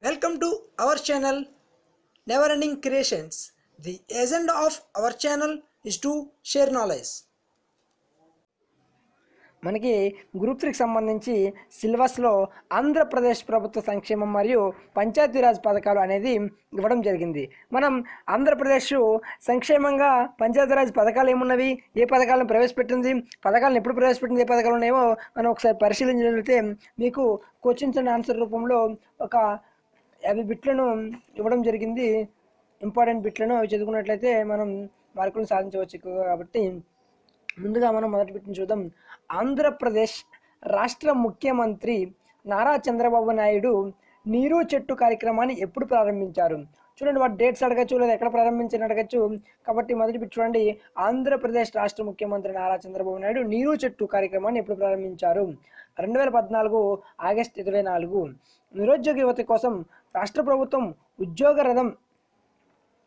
Welcome to our channel Never Ending Creations. The agenda of our channel is to share knowledge. మనకి group 3కి సంబంధించి సిలబస్లో ఆంధ్రప్రదేశ్ ప్రభుత్వ సంక్షేమం మరియు పంచాయతీరాజ్ పథకాలు అనేది ఇవ్వడం జరిగింది. మనం ఆంధ్రప్రదేశ్ సంక్షేమంగా పంచాయతీరాజ్ పథకాలు ఏమున్నవి, ఏ పథకాలను ప్రవేశపెట్టింది, పథకాలను ఎప్పుడు ప్రవేశపెట్టింది, ఏ పథకాలు ఉన్నాయో మనం ఒకసారి పరిశీలించగలిగితే మీకు క్వశ్చన్స్ అండ్ ఆన్సర్ రూపంలో ఒక 50 బిట్లను ఇవ్వడం జరిగింది. ఇంపార్టెంట్ బిట్లను అవి చదువుకున్నట్లయితే మనం మార్కులను సాధించవచ్చు ఎక్కువగా. కాబట్టి ముందుగా మనం మొదటి బిట్ని చూద్దాం. ఆంధ్రప్రదేశ్ రాష్ట్ర ముఖ్యమంత్రి నారా చంద్రబాబు నాయుడు నీరు చెట్టు కార్యక్రమాన్ని ఎప్పుడు ప్రారంభించారు? చూడండి, వాటి డేట్స్ అడగచ్చు లేదా ఎక్కడ ప్రారంభించని అడగచ్చు. కాబట్టి మొదటి బిట్ చూడండి, ఆంధ్రప్రదేశ్ రాష్ట్ర ముఖ్యమంత్రి నారా చంద్రబాబు నాయుడు నీరు చెట్టు కార్యక్రమాన్ని ఎప్పుడు ప్రారంభించారు? 2014 ఆగస్టు 24. నిరుద్యోగ యువత కోసం రాష్ట్ర ప్రభుత్వం ఉద్యోగ రథం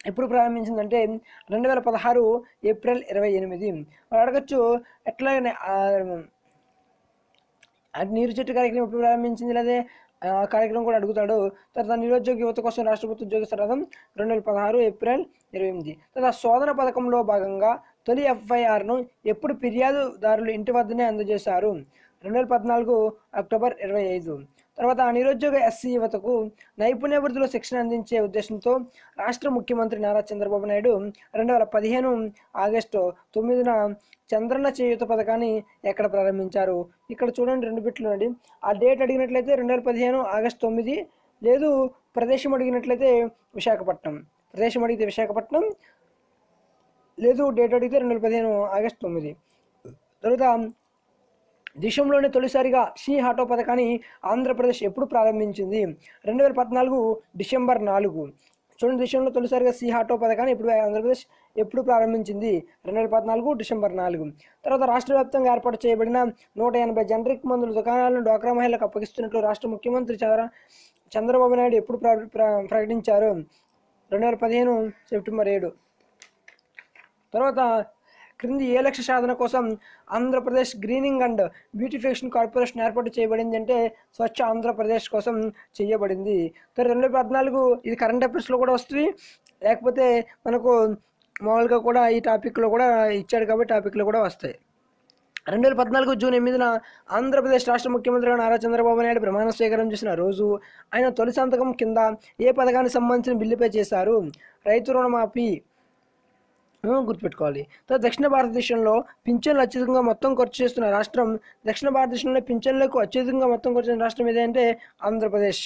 ఎప్పుడు ప్రారంభించిందంటే 2016 ఏప్రిల్ 28. వాళ్ళు అడగచ్చు ఎట్లా నీరు చెట్టు కార్యక్రమం ఎప్పుడు ప్రారంభించింది, లేదా కార్యక్రమం కూడా అడుగుతాడు. తర్వాత నిరుద్యోగ యువత కోసం రాష్ట్ర ప్రభుత్వ ఉద్యోగ రథం 2016 ఏప్రిల్ 28. తర్వాత శోధన పథకంలో భాగంగా తొలి FIRను ఎప్పుడు ఫిర్యాదుదారులు ఇంటి వద్దనే అందజేశారు? 2014 అక్టోబర్ 25. తర్వాత నిరుద్యోగ SC యువతకు నైపుణ్యాభివృద్ధిలో శిక్షణ అందించే ఉద్దేశంతో రాష్ట్ర ముఖ్యమంత్రి నారా చంద్రబాబు నాయుడు 2015 ఆగస్టు 9న చంద్రన్న చేయూత పథకాన్ని ఎక్కడ ప్రారంభించారు? ఇక్కడ చూడండి, 2 బిట్లు అండి. ఆ డేట్ అడిగినట్లయితే 2015 ఆగస్టు 9, లేదు ప్రదేశం అడిగినట్లయితే విశాఖపట్నం. ప్రదేశం అడిగితే విశాఖపట్నం, లేదు డేట్ అడిగితే 2015 ఆగస్టు 9. తర్వాత దేశంలోనే తొలిసారిగా షీ ఆటో పథకాన్ని ఆంధ్రప్రదేశ్ ఎప్పుడు ప్రారంభించింది? 2014 డిసెంబర్ 4. చూడండి, దేశంలో తొలిసారిగా షీ ఆటో పథకాన్ని ఆంధ్రప్రదేశ్ ఎప్పుడు ప్రారంభించింది? 2014 డిసెంబర్ 4. తర్వాత రాష్ట్ర వ్యాప్తంగా ఏర్పాటు చేయబడిన 180 జనరిక్ మందుల దుకాణాలను డ్వాక్రా మహిళలకు అప్పగిస్తున్నట్లు రాష్ట్ర ముఖ్యమంత్రి చంద్రబాబు నాయుడు ఎప్పుడు ప్రకటించారు? 2015 సెప్టెంబర్ 7. తర్వాత క్రింది ఏ లక్ష్య సాధన కోసం Andhra Pradesh greening and beautification corporation ఏర్పాటు చేయబడింది అంటే స్వచ్ఛ ఆంధ్రప్రదేశ్ కోసం చేయబడింది. తర్వాత 2014 ఇది కరెంట్ అఫైర్స్లో కూడా వస్తుంది, లేకపోతే మనకు మామూలుగా కూడా ఈ టాపిక్లో కూడా ఇచ్చాడు కాబట్టి టాపిక్లో కూడా వస్తాయి. 2014 జూన్ 8న ఆంధ్రప్రదేశ్ రాష్ట్ర ముఖ్యమంత్రిగా నారా చంద్రబాబు నాయుడు ప్రమాణ స్వీకారం చేసిన రోజు ఆయన తొలి సంతకం కింద ఏ పథకానికి సంబంధించిన బిల్లుపై చేశారు? రైతు రుణమాఫీ గుర్తుపెట్టుకోవాలి. తర్వాత దక్షిణ భారతదేశంలో పింఛన్లు అత్యధికంగా మొత్తం ఖర్చు చేస్తున్న రాష్ట్రం, దక్షిణ భారతదేశంలో పింఛన్లకు అత్యధికంగా మొత్తం ఖర్చు చేస్తున్న రాష్ట్రం ఏదంటే ఆంధ్రప్రదేశ్.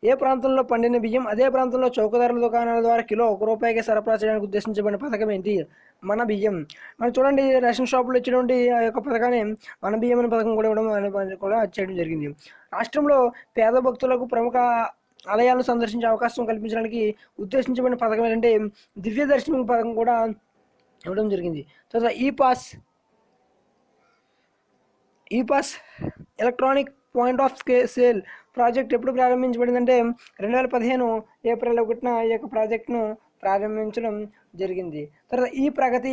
ఏ ప్రాంతంలో పండిన బియ్యం అదే ప్రాంతంలో చౌకధరల దుకాణాల ద్వారా కిలో ₹1 సరఫరా చేయడానికి ఉద్దేశించబడిన పథకం ఏంటి? మన బియ్యం. మనం చూడండి, రేషన్ షాపులో ఇచ్చినటువంటి ఆ యొక్క పథకాన్ని మన బియ్యం అనే పథకం కూడా ఇవ్వడం కూడా చేయడం జరిగింది. రాష్ట్రంలో పేద భక్తులకు ప్రముఖ ఆలయాలను సందర్శించే అవకాశం కల్పించడానికి ఉద్దేశించబడిన పథకం ఏంటంటే దివ్య దర్శనం పథకం కూడా ఇవ్వడం జరిగింది. తర్వాత ఈ pass electronic point of sale project ఎప్పుడు ప్రారంభించబడిందంటే 2015 ఏప్రిల్ 1న ఈ యొక్క ప్రాజెక్ట్ను ప్రారంభించడం జరిగింది. తర్వాత ఈ ప్రగతి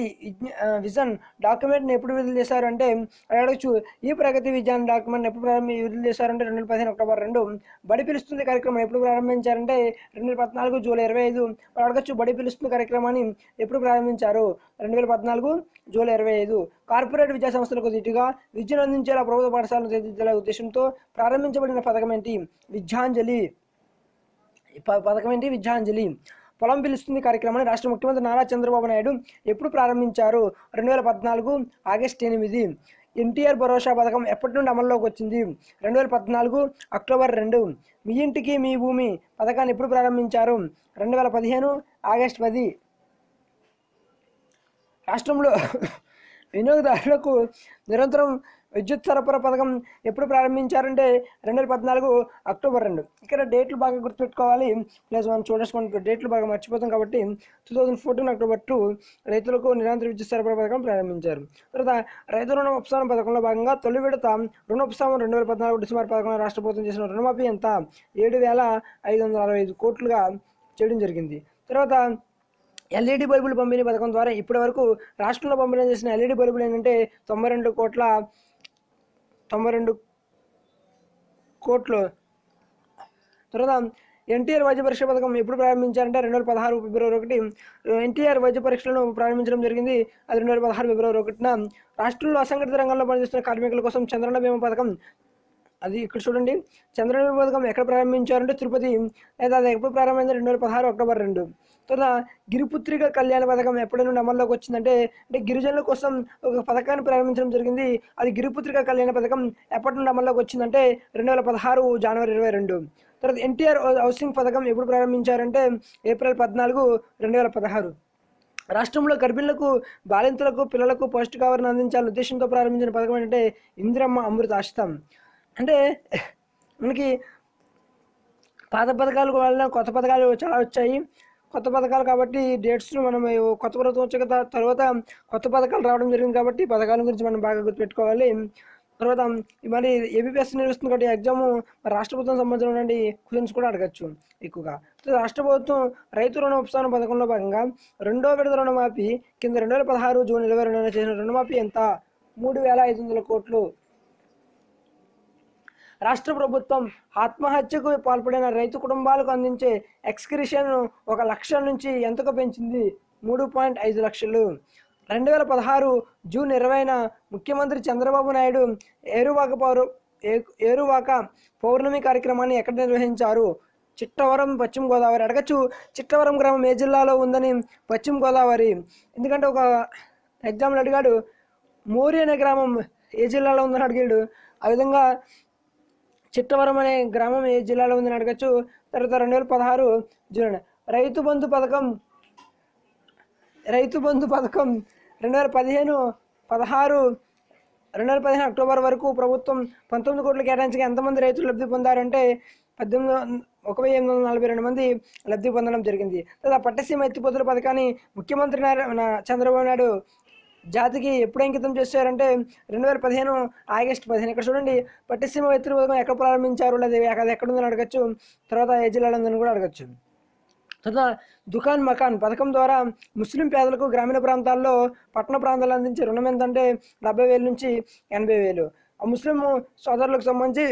విజన్ డాక్యుమెంట్ని ఎప్పుడు విడుదల చేశారు అంటే అడగచ్చు. ఈ ప్రగతి విజన్ డాక్యుమెంట్ ఎప్పుడు విడుదల చేశారంటే 2015 అక్టోబర్ 2. బడి పిలుస్తుంది కార్యక్రమం ఎప్పుడు ప్రారంభించారంటే 2014 జూలై 25. అడగచ్చు, బడి పిలుస్తుంది కార్యక్రమాన్ని ఎప్పుడు ప్రారంభించారు? 2014 జూలై 25. కార్పొరేట్ విద్యా సంస్థలకు దిటుగా విద్యను అందించేలా ప్రభుత్వ పాఠశాలను తీర్చిదిద్దేలా ఉద్దేశంతో ప్రారంభించబడిన పథకం ఏంటి? విద్యాంజలి. పథకం ఏంటి? విద్యాంజలి. పొలం పిలుస్తుంది కార్యక్రమాన్ని రాష్ట్ర ముఖ్యమంత్రి నారా చంద్రబాబు నాయుడు ఎప్పుడు ప్రారంభించారు? 2014 ఆగస్టు 8. ఎన్టీఆర్ భరోసా పథకం ఎప్పటి నుండి అమల్లోకి వచ్చింది? 2014 అక్టోబర్ 2. మీ ఇంటికి మీ భూమి పథకాన్ని ఎప్పుడు ప్రారంభించారు? 2015 ఆగస్టు 10. రాష్ట్రంలో వినియోగదారులకు నిరంతరం విద్యుత్ సరఫరా పథకం ఎప్పుడు ప్రారంభించారంటే 2014 అక్టోబర్ 2. ఇక్కడ డేట్లు బాగా గుర్తుపెట్టుకోవాలి, ప్లస్ మనం చూడేసుకుంటే డేట్లు బాగా మర్చిపోతాం కాబట్టి 2014 అక్టోబర్ 2 రైతులకు నిరంతర విద్యుత్ సరఫరా పథకం ప్రారంభించారు. తర్వాత రైతు రుణ ఉపశమన పథకంలో భాగంగా తొలి విడత రుణ ఉపశమనం 2014 డిసెంబర్ 11 రాష్ట్ర ప్రభుత్వం చేసిన రుణమాఫీ ఎంత? 7,565 కోట్లుగా చేయడం జరిగింది. తర్వాత LED బల్బులు పంపిణీ పథకం ద్వారా ఇప్పటి వరకు రాష్ట్రంలో పంపిణీ చేసిన LED బల్బులు ఏంటంటే 92 కోట్లు. తర్వాత ఎన్టీఆర్ వైద్య పరీక్ష పథకం ఎప్పుడు ప్రారంభించారంటే 2016 ఫిబ్రవరి 1 ఎన్టీఆర్ వైద్య పరీక్షలను ప్రారంభించడం జరిగింది. అది 2016 ఫిబ్రవరి 1న. రాష్ట్రంలో అసంఘటిత రంగంలో పనిచేస్తున్న కార్మికుల కోసం చంద్రన్న బీమా పథకం, అది ఇక్కడ చూడండి, చంద్రన్న బీమా పథకం ఎక్కడ ప్రారంభించారంటే తిరుపతి. లేదా అది ఎప్పుడు ప్రారంభమైంది 2016 అక్టోబర్ 2. తర్వాత గిరిపుత్రిక కళ్యాణ పథకం ఎప్పటి నుండి అమల్లోకి వచ్చిందంటే గిరిజనుల కోసం ఒక పథకాన్ని ప్రారంభించడం జరిగింది. అది గిరిపుత్రిక కళ్యాణ పథకం ఎప్పటి నుండి అమల్లోకి వచ్చిందంటే 2016 జనవరి 22. తర్వాత ఎన్టీఆర్ హౌసింగ్ పథకం ఎప్పుడు ప్రారంభించారంటే ఏప్రిల్ 14, 2016. రాష్ట్రంలో గర్భిణులకు, బాలింతలకు, పిల్లలకు పౌష్టికాహారం అందించాలని ఉద్దేశంతో ప్రారంభించిన పథకం ఏంటంటే ఇందిరమ్మ అమృత ఆశితం. అంటే మనకి పాత పథకాలు వల్ల కొత్త పథకాలు చాలా వచ్చాయి. కొత్త పథకాలు కాబట్టి డేట్స్ను మనం కొత్త ప్రభుత్వం వచ్చాక తర్వాత కొత్త పథకాలు రావడం జరిగింది కాబట్టి పథకాల గురించి మనం బాగా గుర్తుపెట్టుకోవాలి. తర్వాత మరి ఏబిపిఎస్ నిర్వహిస్తుంది కాబట్టి ఎగ్జామ్ రాష్ట్ర ప్రభుత్వం సంబంధించిన క్వశ్చన్స్ కూడా అడగచ్చు ఎక్కువగా. రాష్ట్ర ప్రభుత్వం రైతు రుణ ఉపశమన పథకంలో భాగంగా 2వ విడత రుణమాఫీ కింద 2016 జూన్ 22న చేసిన రుణమాఫీ ఎంత? 3,500 కోట్లు. రాష్ట్ర ప్రభుత్వం ఆత్మహత్యకు పాల్పడిన రైతు కుటుంబాలకు అందించే ఎక్స్క్రిషన్ 1 లక్షల నుంచి ఎంతకు పెంచింది? 3.5 లక్షలు. 2016 జూన్ 20న ముఖ్యమంత్రి చంద్రబాబు నాయుడు ఏరువాక పౌర్ణమి కార్యక్రమాన్ని ఎక్కడ నిర్వహించారు? చిట్టవరం, పశ్చిమ గోదావరి. అడగచ్చు, చిట్టవరం గ్రామం ఏ జిల్లాలో ఉందని? పశ్చిమ గోదావరి. ఎందుకంటే ఒక ఎగ్జామ్లో అడిగాడు మోరి అనే గ్రామం ఏ జిల్లాలో ఉందని అడిగాడు. ఆ విధంగా చిట్టవరం అనే గ్రామం ఏ జిల్లాలో ఉందని అడగచ్చు. తర్వాత 2016 జూన్. రైతు బంధు పథకం 2015 అక్టోబర్ వరకు ప్రభుత్వం 19 కోట్లు కేటాయించగా ఎంతమంది రైతులు లబ్ధి పొందారంటే 1,842 మంది లబ్ధి పొందడం జరిగింది. తర్వాత పట్టసీమ ఎత్తిపోతుల పథకాన్ని ముఖ్యమంత్రి చంద్రబాబు నాయుడు జాతికి ఎప్పుడు అంకితం చేశారంటే 2015 ఆగస్టు 15. ఇక్కడ చూడండి, పట్టసీమ ఎత్తిపోతుల పథకం ఎక్కడ ప్రారంభించారు, లేదా అది ఎక్కడుందని అడగచ్చు. తర్వాత ఏ జిల్లాలో ఉందని కూడా అడగచ్చు. తర్వాత దుకాన్ మకాన్ పథకం ద్వారా ముస్లిం పేదలకు గ్రామీణ ప్రాంతాల్లో, పట్టణ ప్రాంతాల్లో అందించే రుణం ఎంతంటే 70,000 నుంచి 80,000. ఆ ముస్లిం సోదరులకు సంబంధించి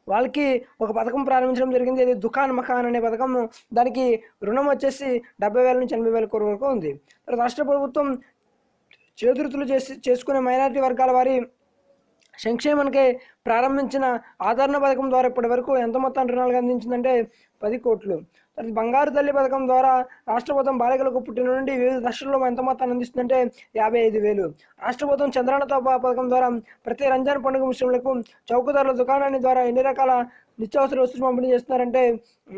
వాళ్ళకి ఒక పథకం ప్రారంభించడం జరిగింది. అది దుకాన్ మకాన్ అనే పథకం. దానికి రుణం వచ్చేసి 70,000 నుంచి 80,000 కోట్ల వరకు ఉంది. రాష్ట్ర ప్రభుత్వం చేతురుతులు చేసుకునే మైనారిటీ వర్గాల వారి సంక్షేమానికి ప్రారంభించిన ఆదరణ పథకం ద్వారా ఇప్పటి వరకు ఎంత మొత్తం రుణాలు అందించిందంటే 10 కోట్లు. తర్వాత బంగారు తల్లి పథకం ద్వారా రాష్ట్ర ప్రభుత్వం బాలికలకు పుట్టిన నుండి వివిధ దశల్లో ఎంత మొత్తాన్ని అందిస్తుందంటే 55,000. రాష్ట్ర ప్రభుత్వం చంద్రన్న పథకం ద్వారా ప్రతి రంజాన్ పండుగ ముస్లింలకు చౌకధరల దుకాణాన్ని ద్వారా ఎన్ని రకాల నిత్యావసర వస్తువులు పంపిణీ చేస్తున్నారంటే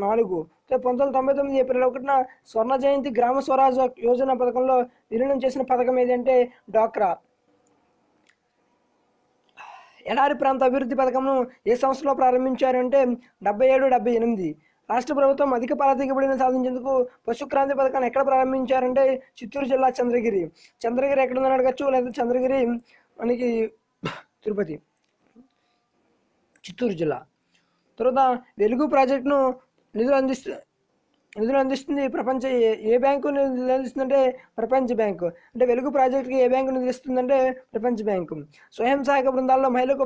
4. 1999 ఏప్రిల్ 1న స్వర్ణ జయంతి గ్రామ స్వరాజ్ యోజన పథకంలో విలీనం చేసిన పథకం ఏదంటే డ్వాక్రా. ఎడారి ప్రాంత అభివృద్ధి పథకంను ఏ సంవత్సరంలో ప్రారంభించారంటే 77-78. రాష్ట్ర ప్రభుత్వం అధిక పాల దిగుబడిని సాధించేందుకు పశుక్రాంతి పథకాన్ని ఎక్కడ ప్రారంభించారంటే చిత్తూరు జిల్లా చంద్రగిరి. చంద్రగిరి ఎక్కడ ఉందని అడగచ్చు, లేదా చంద్రగిరి మనకి తిరుపతి, చిత్తూరు జిల్లా. తర్వాత వెలుగు ప్రాజెక్టును నిధులు అందిస్తుంది ప్రపంచ ఏ బ్యాంకు నిధులు అందిస్తుందంటే ప్రపంచ బ్యాంకు. అంటే వెలుగు ప్రాజెక్టుకి ఏ బ్యాంకు నిధులు ఇస్తుందంటే ప్రపంచ బ్యాంకు. స్వయం సహాయక బృందాల్లో మహిళలకు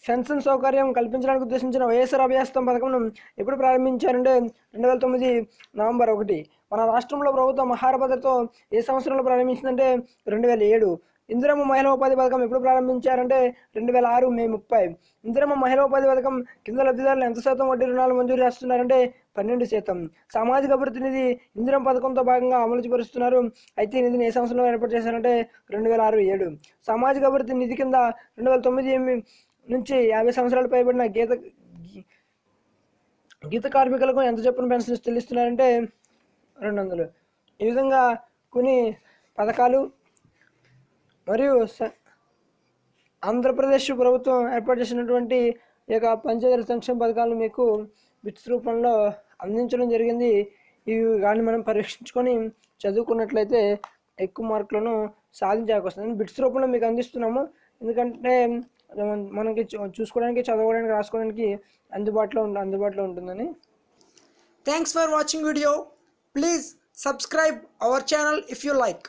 పెన్షన్ సౌకర్యం కల్పించడానికి ఉద్దేశించిన వైఎస్ఆర్ అభయహస్తం పథకం ఎప్పుడు ప్రారంభించారంటే 2009 నవంబర్ 1. మన రాష్ట్రంలో ప్రభుత్వం ఆహార భద్రతతో ఏ సంవత్సరంలో ప్రారంభించిందంటే 2007. ఇందిరమ్మ మహిళా ఉపాధి పథకం ఎప్పుడు ప్రారంభించారంటే 2006 మే 30. ఇందిరమ్మ మహిళా ఉపాధి పథకం కింద లబ్ధిదారులు ఎంత శాతం వడ్డీ రుణాలు మంజూరు చేస్తున్నారంటే 12%. సామాజిక అభివృద్ధి నిధి ఇందిరమ్మ పథకంతో భాగంగా అమలు పరుస్తున్నారు. అయితే ఈ నిధిని ఏ సంవత్సరంలో ఏర్పాటు చేశారంటే 2006-7. సామాజిక అభివృద్ధి నిధి కింద 2009 నుంచి 50 సంవత్సరాలు పైబడిన గీత కార్మికులకు ఎంత చొప్పున పెన్షన్ చెల్లిస్తున్నారంటే 200. ఈ విధంగా కొన్ని పథకాలు మరియు ఆంధ్రప్రదేశ్ ప్రభుత్వం ఏర్పాటు చేసినటువంటి ఈ యొక్క పంచాయతీ సంక్షేమ పథకాలను మీకు బిట్స్ రూపంలో అందించడం జరిగింది. ఇవి కానీ మనం పరీక్షించుకొని చదువుకున్నట్లయితే ఎక్కువ మార్కులను సాధించాల్సి వస్తుంది. బిట్స్ రూపంలో మీకు అందిస్తున్నాము, ఎందుకంటే మనకి చూసుకోవడానికి, చదవడానికి, రాసుకోవడానికి అందుబాటులో ఉంటుందని. Thanks for watching video. Please subscribe our channel if you like.